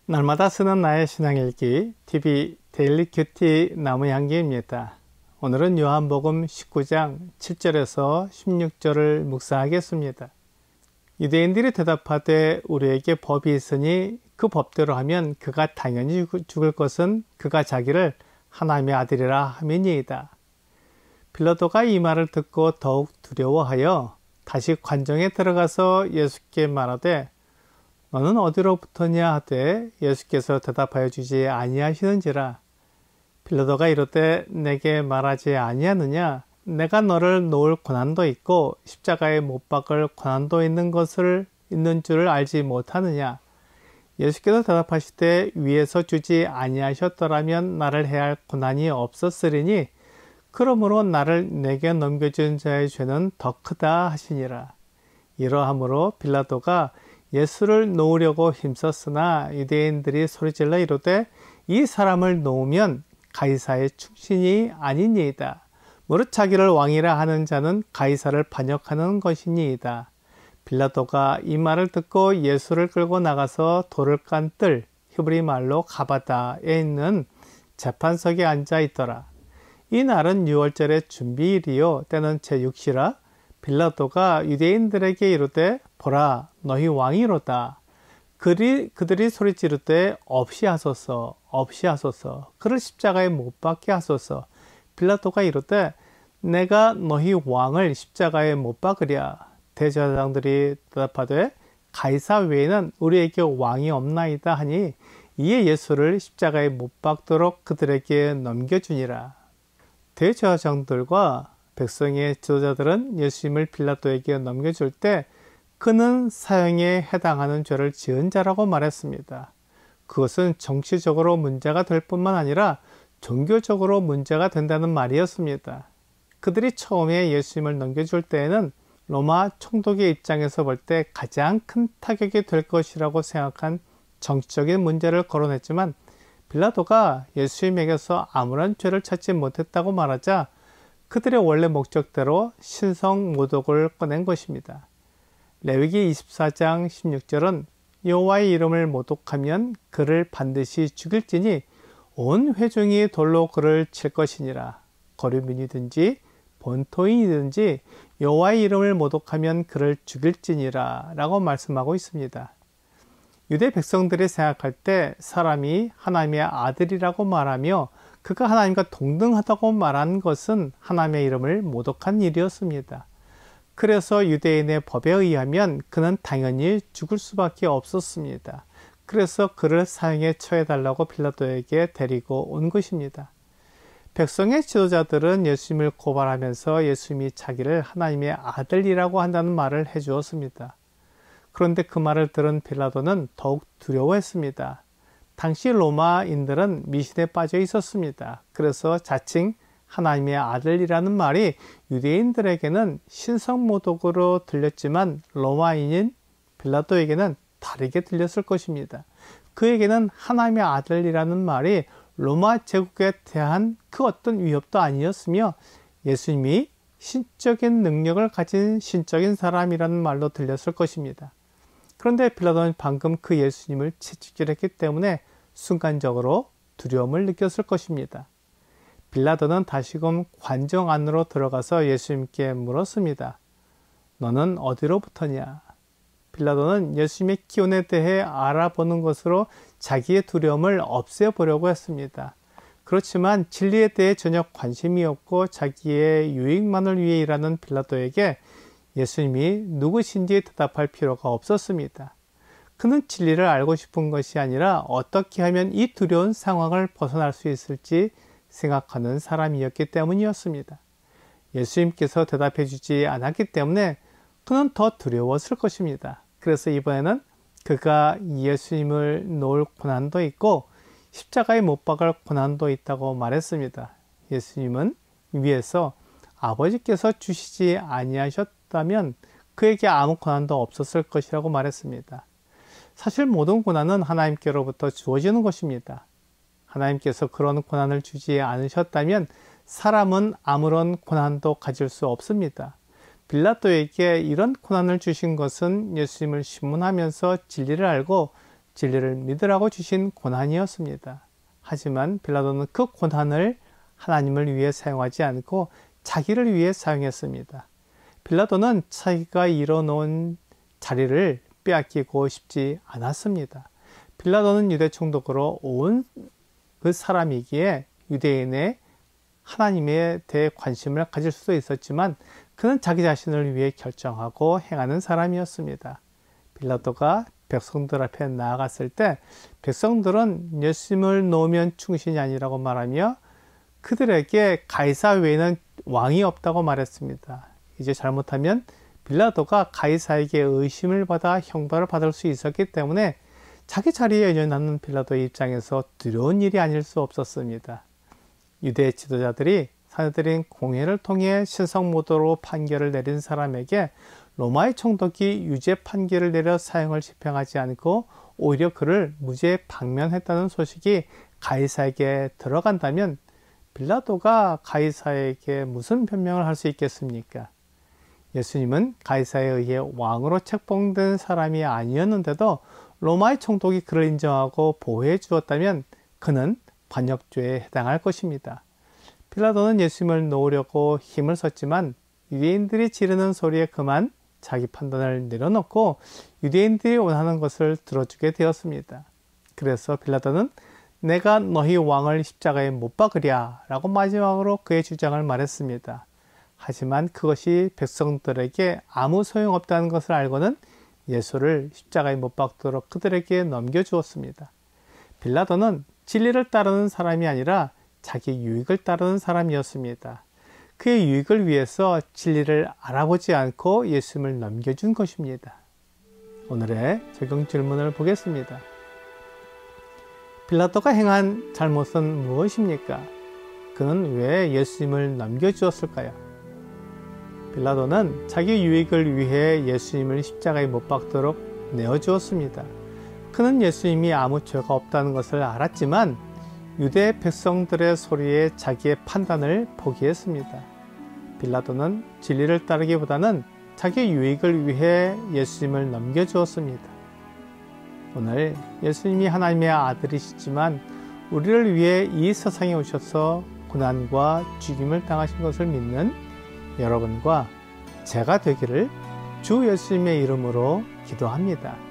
날마다 쓰는 나의 신앙일기 TV 데일리 큐티 나무향기입니다. 오늘은 요한복음 19장 7절에서 16절을 묵상하겠습니다. 유대인들이 대답하되 우리에게 법이 있으니 그 법대로 하면 그가 당연히 죽을 것은 그가 자기를 하나님의 아들이라 함이니이다. 빌라도가 이 말을 듣고 더욱 두려워하여 다시 관정에 들어가서 예수께 말하되 너는 어디로부터냐 하되 예수께서 대답하여 주지 아니하시는지라. 빌라도가 이르되 내게 말하지 아니하느냐? 내가 너를 놓을 고난도 있고 십자가에 못 박을 고난도 있는 줄을 알지 못하느냐? 예수께서 대답하시되 위에서 주지 아니하셨더라면 나를 해할 고난이 없었으리니 그러므로 나를 내게 넘겨준 자의 죄는 더 크다 하시니라. 이러함으로 빌라도가 예수를 놓으려고 힘썼으나 유대인들이 소리질러 이르되 이 사람을 놓으면 가이사의 충신이 아니니이다. 무릇 자기를 왕이라 하는 자는 가이사를 반역하는 것이니이다. 빌라도가 이 말을 듣고 예수를 끌고 나가서 돌을 깐 뜰, 히브리 말로 가바다에 있는 재판석에 앉아 있더라. 이 날은 유월절의 준비일이요 때는 제6시라. 빌라도가 유대인들에게 이르되 보라 너희 왕이로다. 그들이 소리 지르되 없이 하소서 그를 십자가에 못 박게 하소서. 빌라도가 이르되 내가 너희 왕을 십자가에 못 박으랴. 대제사장들이 대답하되 가이사 외에는 우리에게 왕이 없나이다 하니 이에 예수를 십자가에 못 박도록 그들에게 넘겨주니라. 대제사장들과 백성의 지도자들은 예수님을 빌라도에게 넘겨줄 때 그는 사형에 해당하는 죄를 지은 자라고 말했습니다. 그것은 정치적으로 문제가 될 뿐만 아니라 종교적으로 문제가 된다는 말이었습니다. 그들이 처음에 예수님을 넘겨줄 때에는 로마 총독의 입장에서 볼 때 가장 큰 타격이 될 것이라고 생각한 정치적인 문제를 거론했지만 빌라도가 예수님에게서 아무런 죄를 찾지 못했다고 말하자 그들의 원래 목적대로 신성 모독을 꺼낸 것입니다. 레위기 24장 16절은 여호와의 이름을 모독하면 그를 반드시 죽일지니 온 회중이 돌로 그를 칠 것이니라. 거류민이든지 본토인이든지 여호와의 이름을 모독하면 그를 죽일지니라 라고 말씀하고 있습니다. 유대 백성들이 생각할 때 사람이 하나님의 아들이라고 말하며 그가 하나님과 동등하다고 말한 것은 하나님의 이름을 모독한 일이었습니다. 그래서 유대인의 법에 의하면 그는 당연히 죽을 수밖에 없었습니다. 그래서 그를 사형에 처해달라고 빌라도에게 데리고 온 것입니다. 백성의 지도자들은 예수님을 고발하면서 예수님이 자기를 하나님의 아들이라고 한다는 말을 해주었습니다. 그런데 그 말을 들은 빌라도는 더욱 두려워했습니다. 당시 로마인들은 미신에 빠져 있었습니다. 그래서 자칭 하나님의 아들이라는 말이 유대인들에게는 신성모독으로 들렸지만 로마인인 빌라도에게는 다르게 들렸을 것입니다. 그에게는 하나님의 아들이라는 말이 로마 제국에 대한 그 어떤 위협도 아니었으며 예수님이 신적인 능력을 가진 신적인 사람이라는 말로 들렸을 것입니다. 그런데 빌라도는 방금 그 예수님을 채찍질했기 때문에 순간적으로 두려움을 느꼈을 것입니다. 빌라도는 다시금 관정 안으로 들어가서 예수님께 물었습니다. 너는 어디로부터냐? 빌라도는 예수님의 기운에 대해 알아보는 것으로 자기의 두려움을 없애보려고 했습니다. 그렇지만 진리에 대해 전혀 관심이 없고 자기의 유익만을 위해 일하는 빌라도에게 예수님이 누구신지 대답할 필요가 없었습니다. 그는 진리를 알고 싶은 것이 아니라 어떻게 하면 이 두려운 상황을 벗어날 수 있을지 생각하는 사람이었기 때문이었습니다. 예수님께서 대답해 주지 않았기 때문에 그는 더 두려웠을 것입니다. 그래서 이번에는 그가 예수님을 놓을 고난도 있고 십자가에 못 박을 고난도 있다고 말했습니다. 예수님은 위에서 아버지께서 주시지 아니하셨다면 그에게 아무 고난도 없었을 것이라고 말했습니다. 사실 모든 고난은 하나님께로부터 주어지는 것입니다. 하나님께서 그런 고난을 주지 않으셨다면 사람은 아무런 고난도 가질 수 없습니다. 빌라도에게 이런 고난을 주신 것은 예수님을 신문하면서 진리를 알고 진리를 믿으라고 주신 고난이었습니다. 하지만 빌라도는 그 고난을 하나님을 위해 사용하지 않고 자기를 위해 사용했습니다. 빌라도는 자기가 이뤄놓은 자리를 빼앗기고 싶지 않았습니다. 빌라도는 유대 총독으로 온 그 사람이기에 유대인의 하나님에 대해 관심을 가질 수도 있었지만 그는 자기 자신을 위해 결정하고 행하는 사람이었습니다. 빌라도가 백성들 앞에 나아갔을 때 백성들은 예수님을 놓으면 충신이 아니라고 말하며 그들에게 가이사 외에는 왕이 없다고 말했습니다. 이제 잘못하면 빌라도가 가이사에게 의심을 받아 형벌을 받을 수 있었기 때문에 자기 자리에 연연하는 빌라도의 입장에서 두려운 일이 아닐 수 없었습니다. 유대 지도자들이 사내들인 공회를 통해 신성모독으로 판결을 내린 사람에게 로마의 총독이 유죄 판결을 내려 사형을 집행하지 않고 오히려 그를 무죄 방면했다는 소식이 가이사에게 들어간다면 빌라도가 가이사에게 무슨 변명을 할 수 있겠습니까? 예수님은 가이사에 의해 왕으로 책봉된 사람이 아니었는데도 로마의 총독이 그를 인정하고 보호해 주었다면 그는 반역죄에 해당할 것입니다. 빌라도는 예수님을 놓으려고 힘을 썼지만 유대인들이 지르는 소리에 그만 자기 판단을 내려놓고 유대인들이 원하는 것을 들어주게 되었습니다. 그래서 빌라도는 내가 너희 왕을 십자가에 못 박으랴 라고 마지막으로 그의 주장을 말했습니다. 하지만 그것이 백성들에게 아무 소용없다는 것을 알고는 예수를 십자가에 못 박도록 그들에게 넘겨주었습니다. 빌라도는 진리를 따르는 사람이 아니라 자기 유익을 따르는 사람이었습니다. 그의 유익을 위해서 진리를 알아보지 않고 예수님을 넘겨준 것입니다. 오늘의 적용 질문을 보겠습니다. 빌라도가 행한 잘못은 무엇입니까? 그는 왜 예수님을 넘겨주었을까요? 빌라도는 자기 유익을 위해 예수님을 십자가에 못 박도록 내어주었습니다. 그는 예수님이 아무 죄가 없다는 것을 알았지만 유대 백성들의 소리에 자기의 판단을 포기했습니다. 빌라도는 진리를 따르기보다는 자기 유익을 위해 예수님을 넘겨주었습니다. 오늘 예수님이 하나님의 아들이시지만 우리를 위해 이 세상에 오셔서 고난과 죽임을 당하신 것을 믿는 여러분과 제가 되기를 주 예수님의 이름으로 기도합니다.